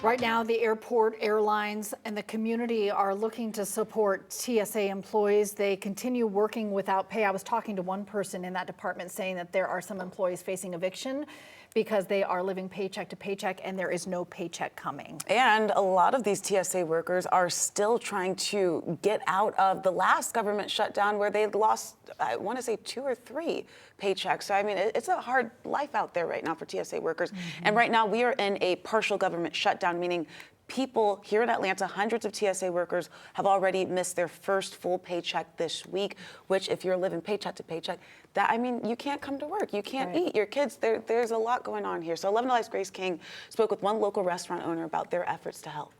Right now, the airport, airlines, and the community are looking to support TSA employees. They continue working without pay. I was talking to one person in that department saying that there are some employees facing eviction because they are living paycheck to paycheck and there is no paycheck coming. And a lot of these TSA workers are still trying to get out of the last government shutdown where they lost, I want to say 2 or 3 paychecks. So, I mean, it's a hard life out there right now for TSA workers. And right now we are in a partial government shutdown, meaning people here in Atlanta, hundreds of TSA workers have already missed their first full paycheck this week, which if you're living paycheck to paycheck, that, I mean, you can't come to work. You can't eat. Your kids, there's a lot going on here. So 11 Alive's Grace King spoke with one local restaurant owner about their efforts to help.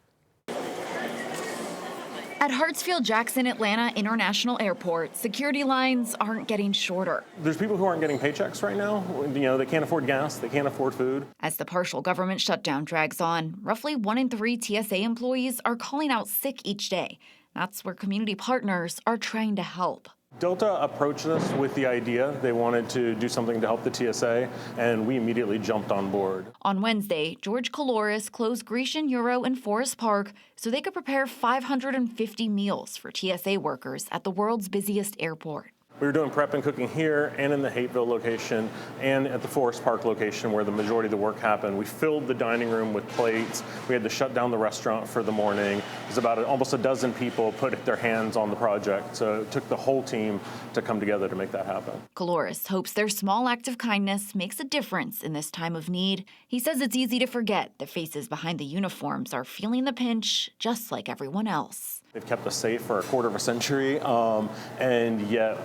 At Hartsfield-Jackson Atlanta International Airport, security lines aren't getting shorter. There's people who aren't getting paychecks right now. You know, they can't afford gas, they can't afford food. As the partial government shutdown drags on, roughly 1 in 3 TSA employees are calling out sick each day. That's where community partners are trying to help. Delta approached us with the idea they wanted to do something to help the TSA, and we immediately jumped on board. On Wednesday, George Caloris closed Grecian Euro in Forest Park so they could prepare 550 meals for TSA workers at the world's busiest airport. We were doing prep and cooking here and in the Hateville location and at the Forest Park location where the majority of the work happened. We filled the dining room with plates. We had to shut down the restaurant for the morning. It was about almost a dozen people put their hands on the project. So it took the whole team to come together to make that happen. Caloris hopes their small act of kindness makes a difference in this time of need. He says it's easy to forget the faces behind the uniforms are feeling the pinch just like everyone else. They've kept us safe for a quarter of a century, and yet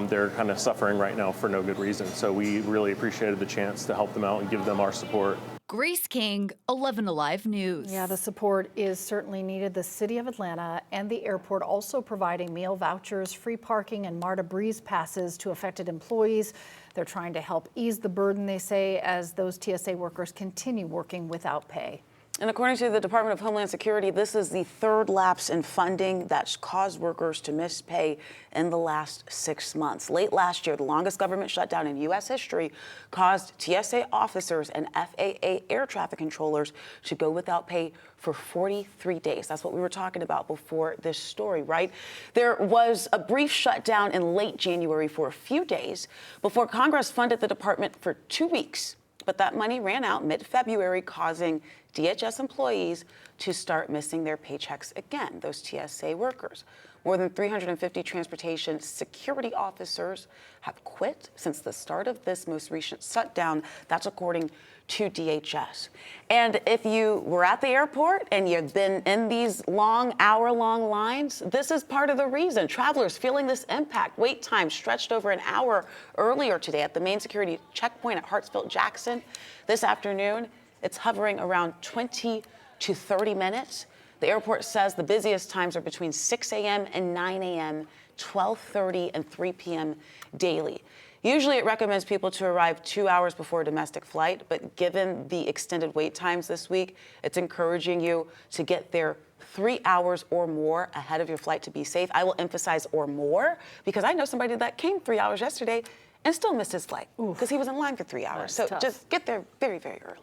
they're kind of suffering right now for no good reason. So we really appreciated the chance to help them out and give them our support. Grace King, 11 Alive News. Yeah, the support is certainly needed. The city of Atlanta and the airport also providing meal vouchers, free parking, and MARTA Breeze passes to affected employees. They're trying to help ease the burden, they say, as those TSA workers continue working without pay. And according to the Department of Homeland Security, this is the 3rd lapse in funding that's caused workers to miss pay in the last 6 months. Late last year, the longest government shutdown in U.S. history caused TSA officers and FAA air traffic controllers to go without pay for 43 days. That's what we were talking about before this story, right? There was a brief shutdown in late January for a few days before Congress funded the department for 2 weeks. But that money ran out mid-February, causing DHS employees to start missing their paychecks again, those TSA workers. More than 350 transportation security officers have quit since the start of this most recent shutdown. That's according to DHS. And if you were at the airport and you've been in these long, hour-long lines, this is part of the reason. Travelers feeling this impact. Wait time stretched over an hour earlier today at the main security checkpoint at Hartsfield-Jackson. This afternoon, it's hovering around 20 to 30 minutes. The airport says the busiest times are between 6 a.m. and 9 a.m., 12:30 and 3 p.m. daily. Usually it recommends people to arrive 2 hours before a domestic flight, but given the extended wait times this week, it's encouraging you to get there 3 hours or more ahead of your flight to be safe. I will emphasize or more because I know somebody that came 3 hours yesterday and still missed his flight because he was in line for 3 hours. So just get there very, very early.